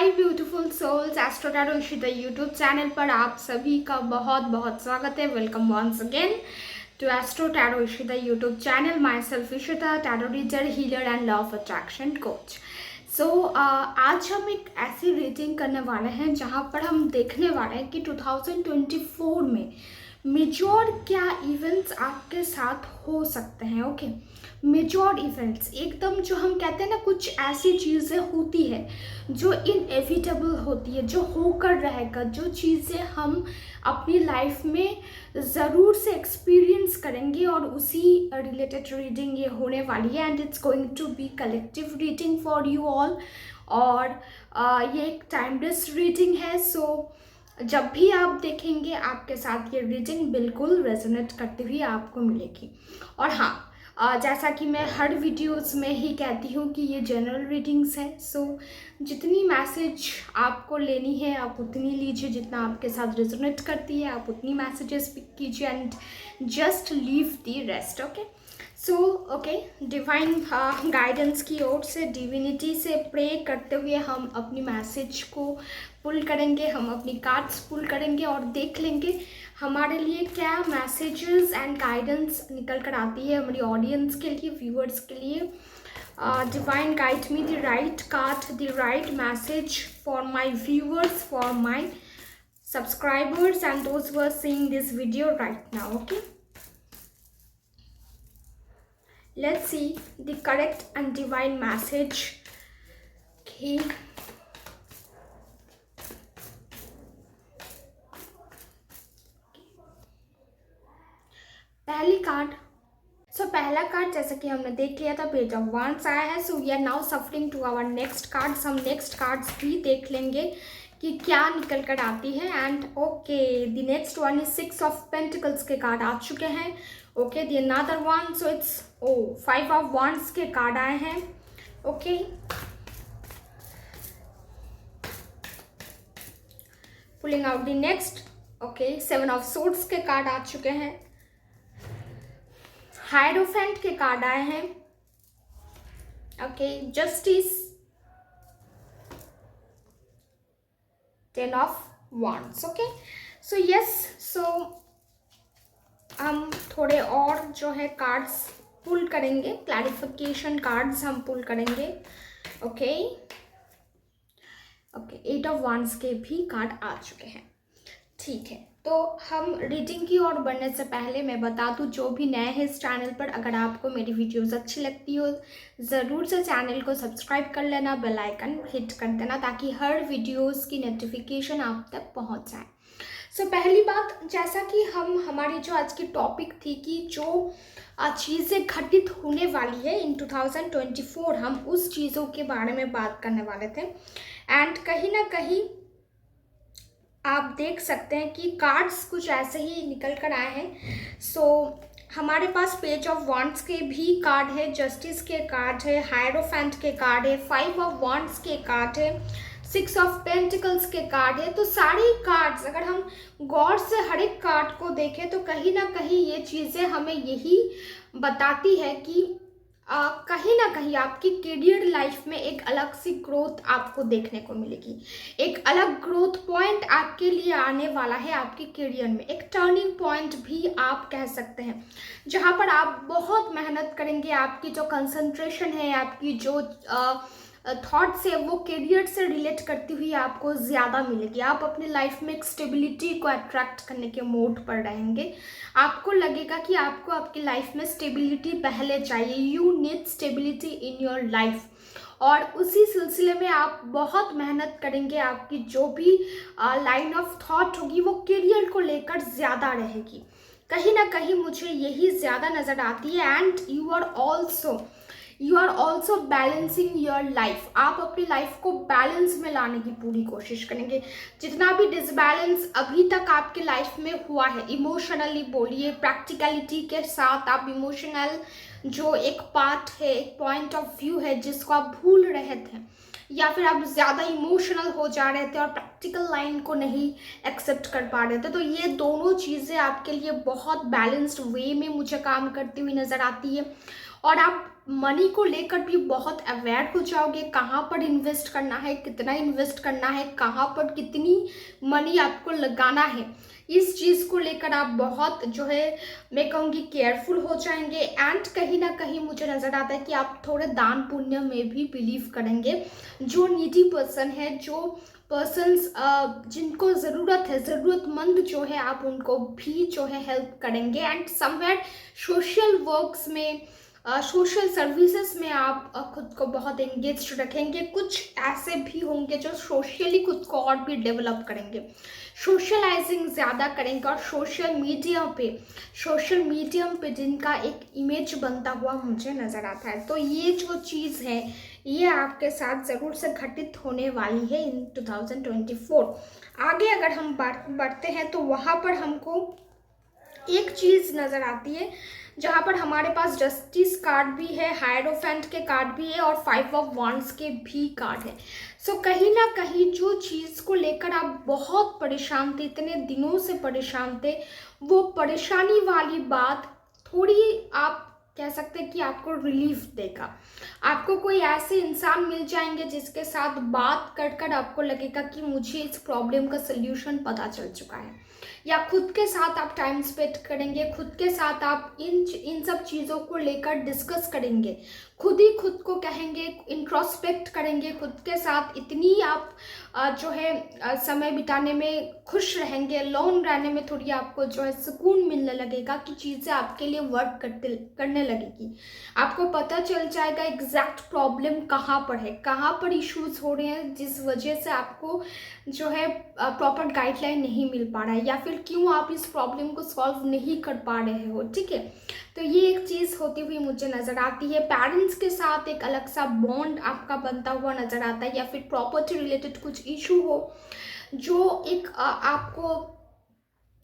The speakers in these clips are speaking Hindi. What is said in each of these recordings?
हाय beautiful souls, astro tarot Ishita YouTube channel पर आप सभी का बहुत बहुत स्वागत है। Welcome once again to astro tarot Ishita YouTube channel. Myself Ishita, tarot reader, healer and law of attraction coach. आज हम एक ऐसी रीडिंग करने वाले हैं जहां पर हम देखने वाले हैं कि 2024 में मेजॉर क्या इवेंट्स आपके साथ हो सकते हैं। ओके, मेजॉर इवेंट्स एकदम जो हम कहते हैं ना, कुछ ऐसी चीज़ें होती है जो इनएविटेबल होती है, जो होकर रहेगा, जो चीज़ें हम अपनी लाइफ में ज़रूर से एक्सपीरियंस करेंगे और उसी रिलेटेड रीडिंग ये होने वाली है। And it's going to be collective reading for you all. और ये एक टाइमलेस रीडिंग है। जब भी आप देखेंगे आपके साथ ये रीडिंग बिल्कुल रेजोनेट करती हुई आपको मिलेगी। और हाँ, जैसा कि मैं हर वीडियोस में ही कहती हूँ कि ये जनरल रीडिंग्स है। जितनी मैसेज आपको लेनी है आप उतनी लीजिए, जितना आपके साथ रेजोनेट करती है आप उतनी मैसेजेस पिक कीजिए and just leave the rest. Okay, divine guidance की ओर से, डिविनिटी से प्रे करते हुए हम अपनी मैसेज को पुल करेंगे, हम अपनी कार्ड्स पुल करेंगे और देख लेंगे हमारे लिए क्या मैसेजेस एंड गाइडेंस निकल कर आती है हमारी ऑडियंस के लिए, व्यूअर्स के लिए। Divine guide me the right card, the right message for my viewers, for my subscribers and those who are seeing this video right now. Okay, let's see the correct and divine message. Okay, पहली कार्ड। पहला कार्ड जैसा कि हमने देख लिया था, पेज ऑफ वांड्स आया है। We are now suffering to our next cards. हम नेक्स्ट कार्ड्स भी देख लेंगे कि क्या निकल कर आती है। And okay, the next one is 6 of pentacles के कार्ड आ चुके हैं। Okay, the another one, so it's 5 of wands के कार्ड आए हैं। Okay, pulling out the next. Okay, 7 of swords के कार्ड आ चुके हैं। हायरोफेंट के कार्ड आए हैं। Okay, justice, 10 of wands. Okay, so हम थोड़े और जो है कार्ड्स पुल करेंगे, क्लैरिफिकेशन कार्ड्स हम पुल करेंगे। ओके, 8 ऑफ wands के भी कार्ड आ चुके हैं। ठीक है, तो हम रीडिंग की ओर बढ़ने से पहले मैं बता दूं, जो भी नए हैं इस चैनल पर, अगर आपको मेरी वीडियोस अच्छी लगती हो ज़रूर से चैनल को सब्सक्राइब कर लेना, बेल आइकन हिट कर देना ताकि हर वीडियोस की नोटिफिकेशन आप तक पहुंच जाए। पहली बात, जैसा कि हमारी जो आज की टॉपिक थी कि जो चीज़ें घटित होने वाली है इन 2024, हम उस चीज़ों के बारे में बात करने वाले थे। एंड कहीं ना कहीं आप देख सकते हैं कि कार्ड्स कुछ ऐसे ही निकल कर आए हैं। हमारे पास पेज ऑफ वांड्स के भी कार्ड है, जस्टिस के कार्ड है, हायरोफेंट के कार्ड है, 5 ऑफ वांड्स के कार्ड है, 6 ऑफ पेंटिकल्स के कार्ड है। तो सारे कार्ड्स अगर हम गौर से हर एक कार्ड को देखें तो कहीं ना कहीं ये चीज़ें हमें यही बताती है कि कहीं ना कहीं आपकी करियर लाइफ में एक अलग सी ग्रोथ आपको देखने को मिलेगी। एक अलग ग्रोथ पॉइंट आपके लिए आने वाला है आपके करियर में, एक टर्निंग पॉइंट भी आप कह सकते हैं, जहां पर आप बहुत मेहनत करेंगे। आपकी जो कंसंट्रेशन है, आपकी जो थॉट्स है, वो करियर से रिलेट करती हुई आपको ज़्यादा मिलेगी। आप अपनी लाइफ में एक स्टेबिलिटी को अट्रैक्ट करने के मोड पर रहेंगे। आपको लगेगा कि आपको आपकी लाइफ में स्टेबिलिटी पहले चाहिए, you need stability in your life. और उसी सिलसिले में आप बहुत मेहनत करेंगे। आपकी जो भी लाइन ऑफ थॉट होगी वो करियर को लेकर ज़्यादा रहेगी। कहीं ना कहीं मुझे यही ज़्यादा नज़र आती है। And you are also balancing your life. आप अपनी लाइफ को बैलेंस में लाने की पूरी कोशिश करेंगे। जितना भी डिसबैलेंस अभी तक आपके लाइफ में हुआ है, इमोशनली बोलिए, प्रैक्टिकलिटी के साथ आप इमोशनल जो एक पार्ट है, एक पॉइंट ऑफ व्यू है जिसको आप भूल रहे थे, या फिर आप ज़्यादा इमोशनल हो जा रहे थे और प्रैक्टिकल लाइन को नहीं एक्सेप्ट कर पा रहे थे, तो ये दोनों चीज़ें आपके लिए बहुत बैलेंस्ड वे में मुझे काम करती हुई नज़र आती है। और आप मनी को लेकर भी बहुत अवेयर हो जाओगे, कहाँ पर इन्वेस्ट करना है, कितना इन्वेस्ट करना है, कहाँ पर कितनी मनी आपको लगाना है, इस चीज़ को लेकर आप बहुत जो है मैं कहूँगी केयरफुल हो जाएंगे। एंड कहीं ना कहीं मुझे नज़र आता है कि आप थोड़े दान पुण्य में भी बिलीव करेंगे। जो नीडी पर्सन है, जो पर्सन्स जिनको ज़रूरत है, ज़रूरतमंद जो है, आप उनको भी जो है हेल्प करेंगे। एंड समवेयर सोशल वर्क्स में, सोशल सर्विसेज में आप खुद को बहुत एंगेज रखेंगे। कुछ ऐसे भी होंगे जो सोशली खुद को और भी डेवलप करेंगे, सोशलाइजिंग ज़्यादा करेंगे और सोशल मीडियम पे जिनका एक इमेज बनता हुआ मुझे नज़र आता है। तो ये जो चीज़ है ये आपके साथ ज़रूर से घटित होने वाली है इन 2024। आगे अगर हम बढ़ते हैं तो वहाँ पर हमको एक चीज़ नज़र आती है जहाँ पर हमारे पास जस्टिस कार्ड भी है, हायरोफेंट के कार्ड भी है और 5 ऑफ वांड्स के भी कार्ड है। सो कहीं ना कहीं जो चीज़ को लेकर आप बहुत परेशान थे, इतने दिनों से परेशान थे, वो परेशानी वाली बात थोड़ी आप कह सकते हैं कि आपको रिलीफ देगा। आपको कोई ऐसे इंसान मिल जाएंगे जिसके साथ बात कर कर आपको लगेगा कि मुझे इस प्रॉब्लम का सल्यूशन पता चल चुका है, या खुद के साथ आप टाइम स्पेंड करेंगे, खुद के साथ आप इन सब चीज़ों को लेकर डिस्कस करेंगे, खुद ही खुद को कहेंगे, इंट्रोस्पेक्ट करेंगे खुद के साथ। इतनी आप जो है समय बिताने में खुश रहेंगे, लोन रहने में थोड़ी आपको जो है सुकून मिलने लगेगा कि चीज़ें आपके लिए वर्क करने लगेगी। आपको पता चल जाएगा एग्जैक्ट प्रॉब्लम कहाँ पर है, कहाँ पर इश्यूज हो रहे हैं जिस वजह से आपको जो है प्रॉपर गाइडलाइन नहीं मिल पा रहा है, या फिर क्यों आप इस प्रॉब्लम को सॉल्व नहीं कर पा रहे हो। ठीक है, तो ये एक चीज़ होती हुई मुझे नज़र आती है। पेरेंट्स के साथ एक अलग सा बॉन्ड आपका बनता हुआ नज़र आता है, या फिर प्रॉपर्टी रिलेटेड कुछ इशू हो जो एक आपको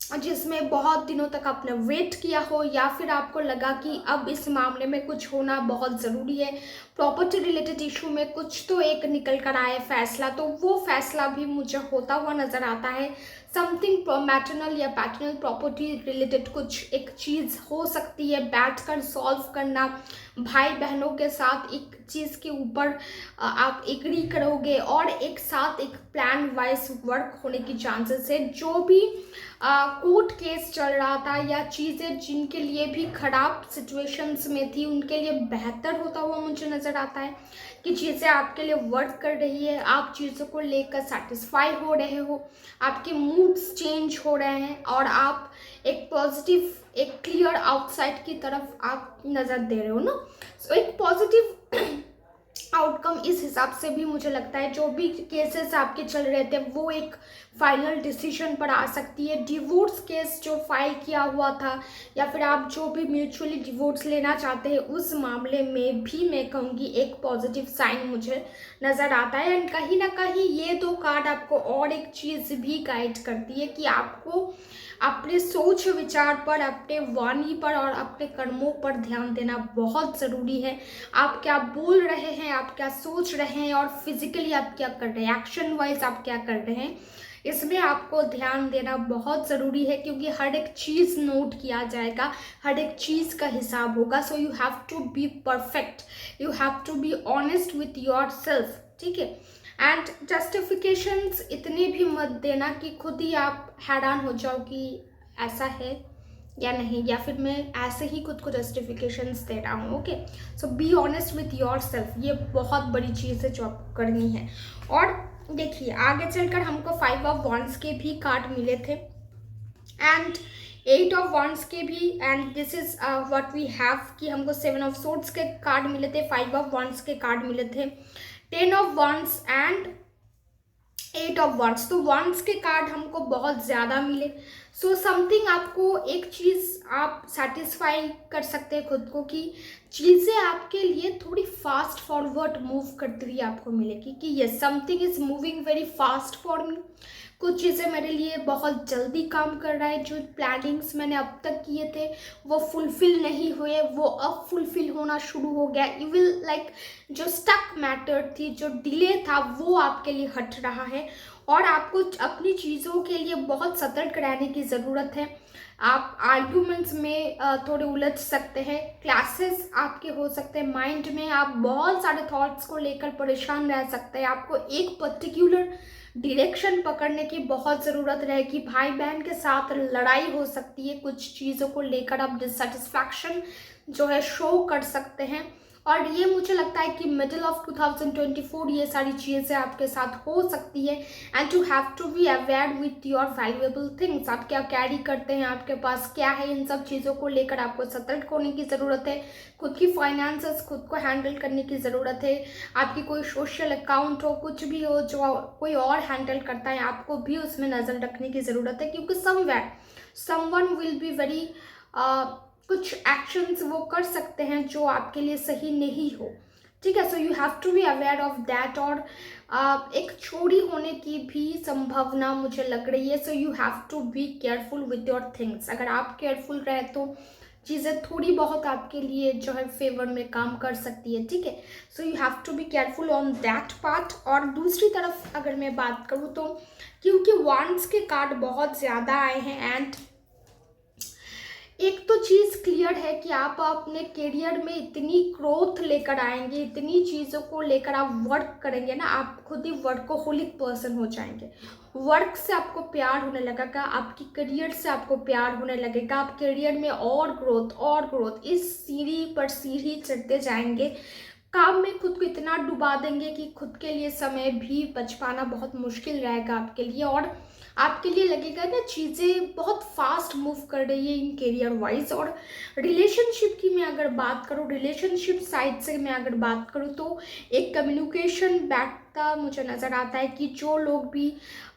जिसमें बहुत दिनों तक आपने वेट किया हो, या फिर आपको लगा कि अब इस मामले में कुछ होना बहुत ज़रूरी है, प्रॉपर्टी रिलेटेड इशू में कुछ तो एक निकल कर आए फैसला, तो वो फैसला भी मुझे होता हुआ नज़र आता है। समथिंग मैटरनल या पैटर्नल प्रॉपर्टी रिलेटेड कुछ एक चीज़ हो सकती है, बैठकर सॉल्व करना, भाई बहनों के साथ एक चीज़ के ऊपर आप एग्री करोगे और एक साथ एक प्लान वाइज वर्क होने की चांसेस है। जो भी कोर्ट केस चल रहा था या चीज़ें जिनके लिए भी खराब सिचुएशंस में थी, उनके लिए बेहतर होता हुआ मुझे नज़र आता है कि चीज़ें आपके लिए वर्क कर रही है, आप चीज़ों को लेकर सेटिस्फाई हो रहे हो, आपके मूड्स चेंज हो रहे हैं और आप एक पॉजिटिव, एक क्लियर आउटसाइड की तरफ आप नज़र दे रहे हो ना। सो एक पॉजिटिव आउटकम इस हिसाब से भी मुझे लगता है। जो भी केसेस आपके चल रहे थे वो एक फाइनल डिसीजन पर आ सकती है। डिवोर्स केस जो फाइल किया हुआ था, या फिर आप जो भी म्यूचुअली डिवोर्स लेना चाहते हैं, उस मामले में भी मैं कहूँगी एक पॉजिटिव साइन मुझे नज़र आता है। एंड कहीं ना कहीं ये दो कार्ड आपको और एक चीज़ भी गाइड करती है कि आपको अपने सोच विचार पर, अपने वाणी पर और अपने कर्मों पर ध्यान देना बहुत ज़रूरी है। आप क्या बोल रहे हैं, आप क्या सोच रहे हैं और फिजिकली आप क्या कर रहे हैं, एक्शन वाइज आप क्या कर रहे हैं, इसमें आपको ध्यान देना बहुत ज़रूरी है, क्योंकि हर एक चीज़ नोट किया जाएगा, हर एक चीज़ का हिसाब होगा। So you have to be perfect, you have to be honest with yourself. ठीक है, एंड जस्टिफिकेशंस इतने भी मत देना कि खुद ही आप हैरान हो जाओ कि ऐसा है या नहीं, या फिर मैं ऐसे ही खुद को जस्टिफिकेशंस दे रहा हूँ। Okay, so B honest with your self, ये बहुत बड़ी चीज़ है जो आपको करनी है। और देखिए आगे चलकर हमको 5 ऑफ वांड्स के भी कार्ड मिले थे एंड 8 ऑफ वांड्स के भी, and this is what we have कि हमको 7 ऑफ सोर्ड्स के कार्ड मिले थे, 5 ऑफ वांड्स के कार्ड मिले थे, 10 of wands and 8 of wands. तो वांड्स के कार्ड हमको बहुत ज़्यादा मिले। सो समथिंग आपको एक चीज़ आप सेटिस्फाई कर सकते हैं खुद को कि चीज़ें आपके लिए थोड़ी फास्ट फॉरवर्ड मूव करती हुई आपको मिलेगी कि ये something is moving very fast for me. कुछ चीज़ें मेरे लिए बहुत जल्दी काम कर रहा है, जो प्लानिंग्स मैंने अब तक किए थे वो फुलफ़िल नहीं हुए, वो अब फुलफ़िल होना शुरू हो गया। यू विल लाइक जो स्टक मैटर थी, जो डिले था, वो आपके लिए हट रहा है और आपको अपनी चीज़ों के लिए बहुत सतर्क रहने की ज़रूरत है। आप आर्ग्यूमेंट्स में थोड़े उलझ सकते हैं, क्लासेस आपके हो सकते हैं, माइंड में आप बहुत सारे थॉट्स को लेकर परेशान रह सकते हैं, आपको एक पर्टिकुलर डायरेक्शन पकड़ने की बहुत ज़रूरत रहेगी। भाई बहन के साथ लड़ाई हो सकती है, कुछ चीज़ों को लेकर आप डिससेटिस्फैक्शन जो है शो कर सकते हैं। और ये मुझे लगता है कि मिडिल ऑफ 2024 ये सारी चीज़ें आपके साथ हो सकती है। And you have to be aware with your valuable things, आप क्या कैरी करते हैं, आपके पास क्या है, इन सब चीज़ों को लेकर आपको सतर्क होने की ज़रूरत है। खुद की फाइनेंसेस खुद को हैंडल करने की ज़रूरत है। आपकी कोई सोशल अकाउंट हो, कुछ भी हो जो कोई और हैंडल करता है, आपको भी उसमें नज़र रखने की ज़रूरत है, क्योंकि somewhere someone will be very कुछ एक्शंस वो कर सकते हैं जो आपके लिए सही नहीं हो। ठीक है, so you have to be aware of that. और एक चोरी होने की भी संभावना मुझे लग रही है, so you have to be careful with your things. अगर आप केयरफुल रहे तो चीज़ें थोड़ी बहुत आपके लिए जो है फेवर में काम कर सकती है। ठीक है, so you have to be careful on that part. और दूसरी तरफ अगर मैं बात करूँ तो क्योंकि वांड्स के कार्ड बहुत ज़्यादा आए हैं, एंड एक तो चीज़ क्लियर है कि आप अपने करियर में इतनी ग्रोथ लेकर आएंगे, इतनी चीज़ों को लेकर आप वर्क करेंगे ना, आप खुद ही वर्कोहोलिक पर्सन हो जाएंगे। वर्क से आपको प्यार होने लगेगा, आपकी करियर से आपको प्यार होने लगेगा, आप करियर में और ग्रोथ इस सीढ़ी पर सीढ़ी चढ़ते जाएंगे। काम में खुद को इतना डुबा देंगे कि खुद के लिए समय भी बच पाना बहुत मुश्किल रहेगा आपके लिए। और आपके लिए लगेगा ना चीज़ें बहुत फास्ट मूव कर रही है इन करियर वाइज। और रिलेशनशिप की मैं अगर बात करूँ, रिलेशनशिप साइड से मैं अगर बात करूँ तो एक कम्युनिकेशन बैठता मुझे नज़र आता है कि जो लोग भी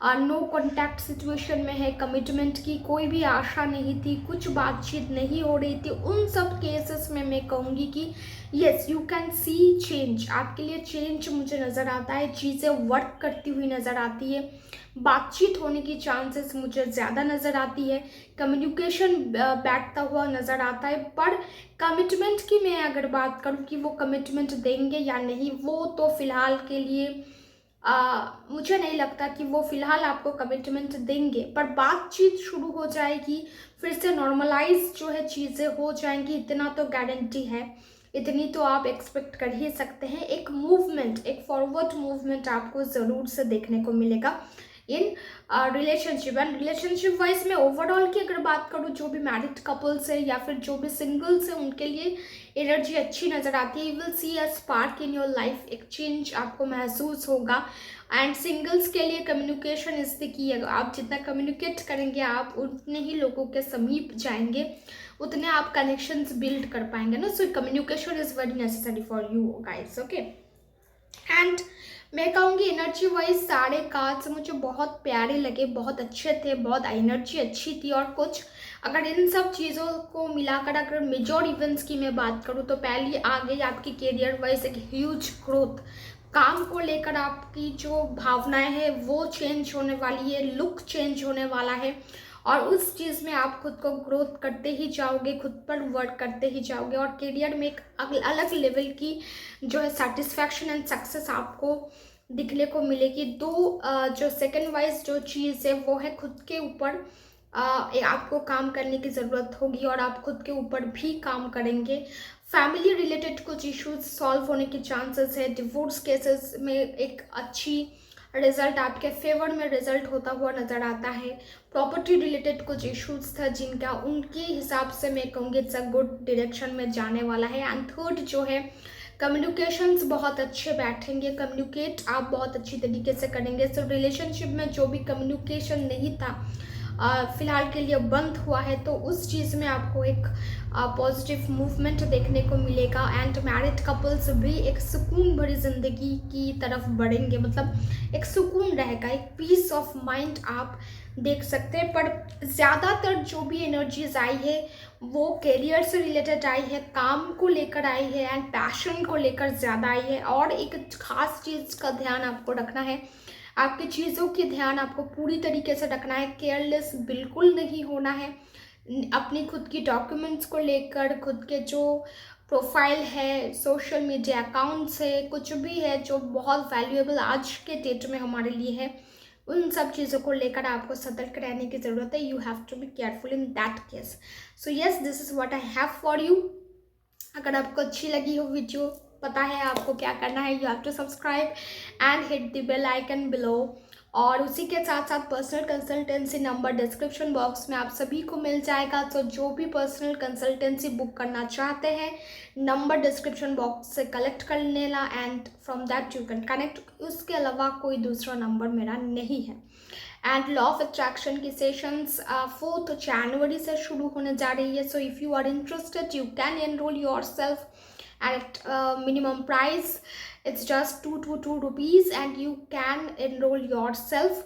नो कॉन्टैक्ट सिचुएशन में है, कमिटमेंट की कोई भी आशा नहीं थी, कुछ बातचीत नहीं हो रही थी, उन सब केसेस में मैं कहूँगी कि yes you can see change. आपके लिए चेंज मुझे नज़र आता है, चीज़ें वर्क करती हुई नज़र आती है, बातचीत होने की चांसेस मुझे ज़्यादा नज़र आती है, कम्युनिकेशन बैठता हुआ नज़र आता है। पर कमिटमेंट की मैं अगर बात करूँ कि वो कमिटमेंट देंगे या नहीं, वो तो फ़िलहाल के लिए मुझे नहीं लगता कि वो फ़िलहाल आपको कमिटमेंट देंगे। पर बातचीत शुरू हो जाएगी, फिर से नॉर्मलाइज जो है चीज़ें हो जाएंगी, इतना तो गारंटी है, इतनी तो आप एक्सपेक्ट कर ही सकते हैं। एक मूवमेंट, एक फॉरवर्ड मूवमेंट आपको ज़रूर से देखने को मिलेगा in relationship. And relationship wise में ओवरऑल की अगर बात करूँ, जो भी मैरिड कपल्स है या फिर जो भी सिंगल्स है, उनके लिए एनर्जी अच्छी नज़र आती है। You will see a spark in your life, एक चेंज आपको महसूस होगा। एंड सिंगल्स के लिए कम्युनिकेशन इज द की। आप जितना कम्युनिकेट करेंगे, आप उतने ही लोगों के समीप जाएंगे, उतने आप कनेक्शंस बिल्ड कर पाएंगे ना। So communication is very necessary for you guys, okay. And मैं कहूँगी एनर्जी वाइज सारे कार्ड्स मुझे बहुत प्यारे लगे, बहुत अच्छे थे, बहुत एनर्जी अच्छी थी। और कुछ अगर इन सब चीज़ों को मिलाकर अगर मेजर इवेंट्स की मैं बात करूँ तो पहली आ गई आपकी करियर वाइज एक ह्यूज ग्रोथ। काम को लेकर आपकी जो भावनाएं हैं वो चेंज होने वाली है, लुक चेंज होने वाला है, और उस चीज़ में आप खुद को ग्रोथ करते ही जाओगे, खुद पर वर्क करते ही जाओगे। और करियर में एक अलग लेवल की जो है सेटिस्फैक्शन एंड सक्सेस आपको दिखने को मिलेगी। जो सेकंड वाइज जो चीज़ है वो है खुद के ऊपर आपको काम करने की ज़रूरत होगी, और आप खुद के ऊपर भी काम करेंगे। फैमिली रिलेटेड कुछ इश्यूज सॉल्व होने की चांसेस है। डिवोर्स केसेस में एक अच्छी रिजल्ट आपके फेवर में रिजल्ट होता हुआ नज़र आता है। प्रॉपर्टी रिलेटेड कुछ इश्यूज था जिनका उनके हिसाब से मैं कहूँगी इट्स अ गुड डायरेक्शन में जाने वाला है। एंड थर्ड जो है कम्युनिकेशंस बहुत अच्छे बैठेंगे, कम्युनिकेट आप बहुत अच्छी तरीके से करेंगे। सो रिलेशनशिप में जो भी कम्युनिकेशन नहीं था फ़िलहाल के लिए बंद हुआ है, तो उस चीज़ में आपको एक पॉजिटिव मूवमेंट देखने को मिलेगा। एंड मैरिड कपल्स भी एक सुकून भरी ज़िंदगी की तरफ बढ़ेंगे, मतलब एक सुकून रहेगा, एक पीस ऑफ माइंड आप देख सकते हैं। पर ज़्यादातर जो भी एनर्जीज आई है वो करियर से रिलेटेड आई है, काम को लेकर आई है, एंड पैशन को लेकर ज़्यादा आई है। और एक खास चीज़ का ध्यान आपको रखना है, आपकी चीज़ों की ध्यान आपको पूरी तरीके से रखना है, केयरलेस बिल्कुल नहीं होना है। अपनी खुद की डॉक्यूमेंट्स को लेकर, खुद के जो प्रोफाइल है, सोशल मीडिया अकाउंट्स है, कुछ भी है जो बहुत वैल्यूएबल आज के डेट में हमारे लिए है, उन सब चीज़ों को लेकर आपको सतर्क रहने की ज़रूरत है. You have to be careful in that case. So yes, this is what I have for you. अगर आपको अच्छी लगी हो वीडियो, पता है आपको क्या करना है. You have to subscribe and hit the bell icon below. और उसी के साथ साथ personal consultancy number description box में आप सभी को मिल जाएगा. तो जो भी पर्सनल कंसल्टेंसी बुक करना चाहते हैं, नंबर डिस्क्रिप्शन बॉक्स से कलेक्ट कर लेना and from that you can connect. उसके अलावा कोई दूसरा नंबर मेरा नहीं है. एंड लॉ ऑफ अट्रैक्शन की सेशंस 4 जनवरी से शुरू होने जा रही है. So if you are interested, you can enrol yourself at minimum price. It's just 222 rupees and you can enroll yourself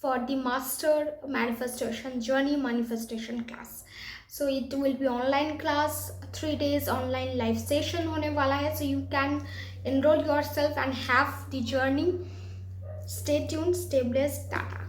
for the master manifestation journey manifestation class. So it will be online class, 3 days online live session होने वाला है. So you can enroll yourself and have the journey. Stay tuned, stay blessed, tata.